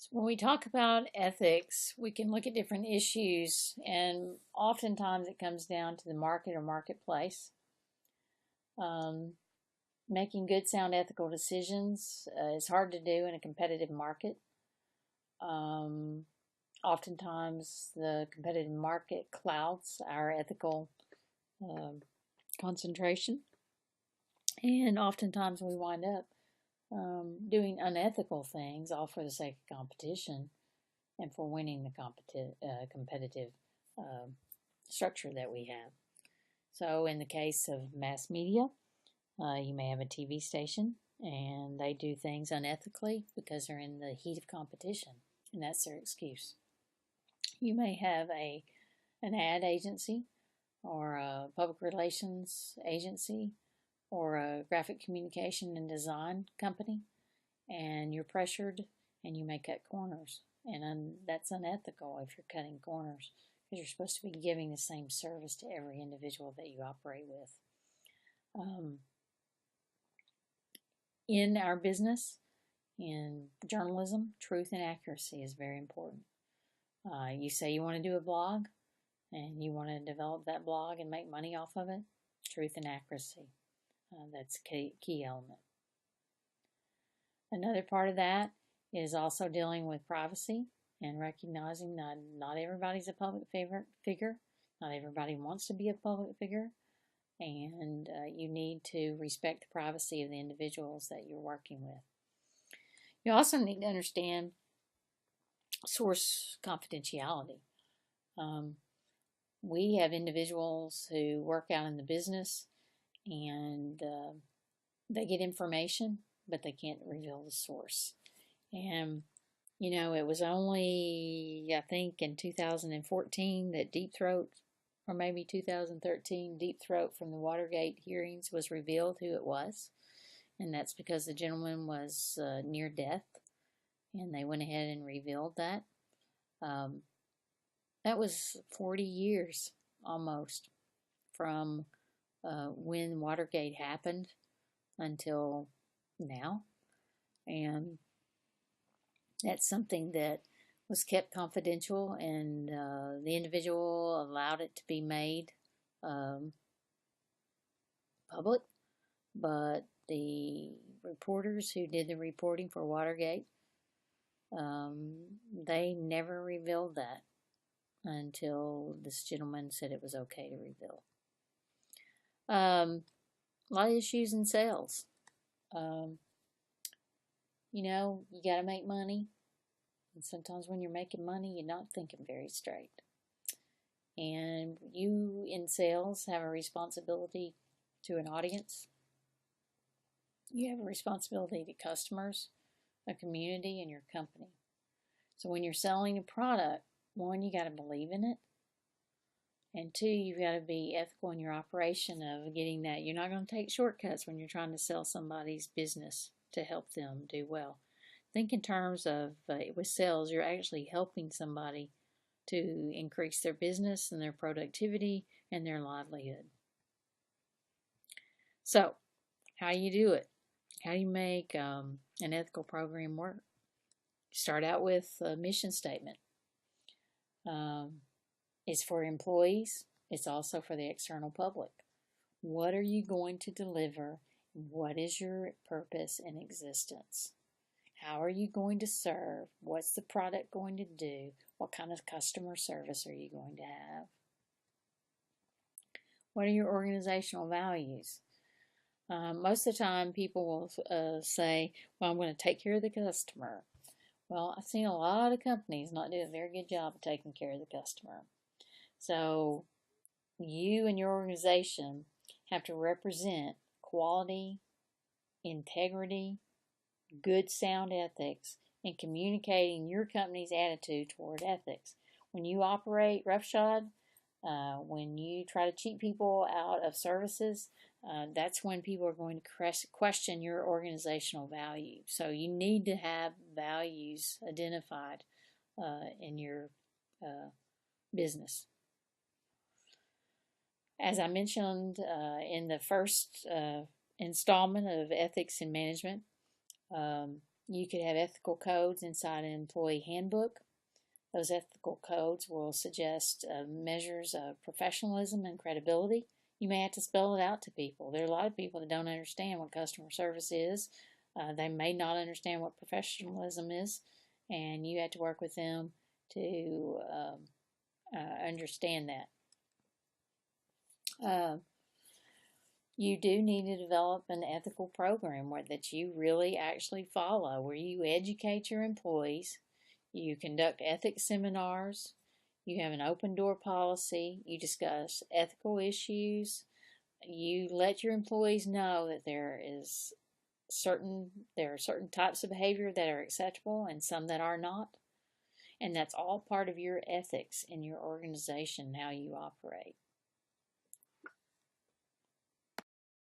So when we talk about ethics, we can look at different issues, and oftentimes it comes down to the market or marketplace. Um, Making good, sound, ethical decisions is hard to do in a competitive market. Um, Oftentimes, the competitive market clouds our ethical um, concentration, and oftentimes we wind up doing unethical things all for the sake of competition and for winning the competitive uh, structure that we have. So, in the case of mass media, you may have a TV station and they do things unethically because they're in the heat of competition, and that's their excuse. You may have an ad agency or a public relations agency or a graphic communication and design company, and you're pressured and you may cut corners. And that's unethical if you're cutting corners because you're supposed to be giving the same service to every individual that you operate with. Um, in our business, in journalism, truth and accuracy is very important. You say you want to do a blog and you want to develop that blog and make money off of it, truth and accuracy. That's a key element. Another part of that is also dealing with privacy and recognizing that not everybody's a public figure. Not everybody wants to be a public figure. And you need to respect the privacy of the individuals that you're working with. You also need to understand source confidentiality. Um, we have individuals who work out in the business and they get information, but they can't reveal the source. And, it was only, I think, in 2014 that Deep Throat, or maybe 2013, Deep Throat from the Watergate hearings was revealed who it was. And that's because the gentleman was near death, and they went ahead and revealed that. Um, that was 40 years almost from when Watergate happened until now. And that's something that was kept confidential, and the individual allowed it to be made um, public. But the reporters who did the reporting for Watergate, they never revealed that until this gentleman said it was okay to reveal. A lot of issues in sales. Um, you got to make money. And sometimes when you're making money, you're not thinking very straight. And you in sales have a responsibility to an audience. You have a responsibility to customers, a community, and your company. So when you're selling a product, one, you got to believe in it. And two, you've got to be ethical in your operation of getting that. You're not going to take shortcuts when you're trying to sell somebody's business to help them do well. Think in terms of with sales, you're actually helping somebody to increase their business and their productivity and their livelihood. So, how do you do it? How do you make an ethical program work? Start out with a mission statement. It's for employees. It's also for the external public. What are you going to deliver? What is your purpose in existence? How are you going to serve? What's the product going to do? What kind of customer service are you going to have? What are your organizational values? Most of the time, people will say, well, I'm going to take care of the customer. Well, I've seen a lot of companies not do a very good job of taking care of the customer. So, you and your organization have to represent quality, integrity, good sound ethics, and communicating your company's attitude toward ethics. When you operate roughshod, when you try to cheat people out of services, that's when people are going to question your organizational value. So you need to have values identified in your business. As I mentioned in the first installment of Ethics in Management, You could have ethical codes inside an employee handbook. Those ethical codes will suggest measures of professionalism and credibility. You may have to spell it out to people. There are a lot of people that don't understand what customer service is. They may not understand what professionalism is, and you have to work with them to understand that. You do need to develop an ethical program that you really actually follow, where you educate your employees, you conduct ethics seminars, you have an open door policy, you discuss ethical issues, you let your employees know that there are certain types of behavior that are acceptable and some that are not. And that's all part of your ethics in your organization, how you operate.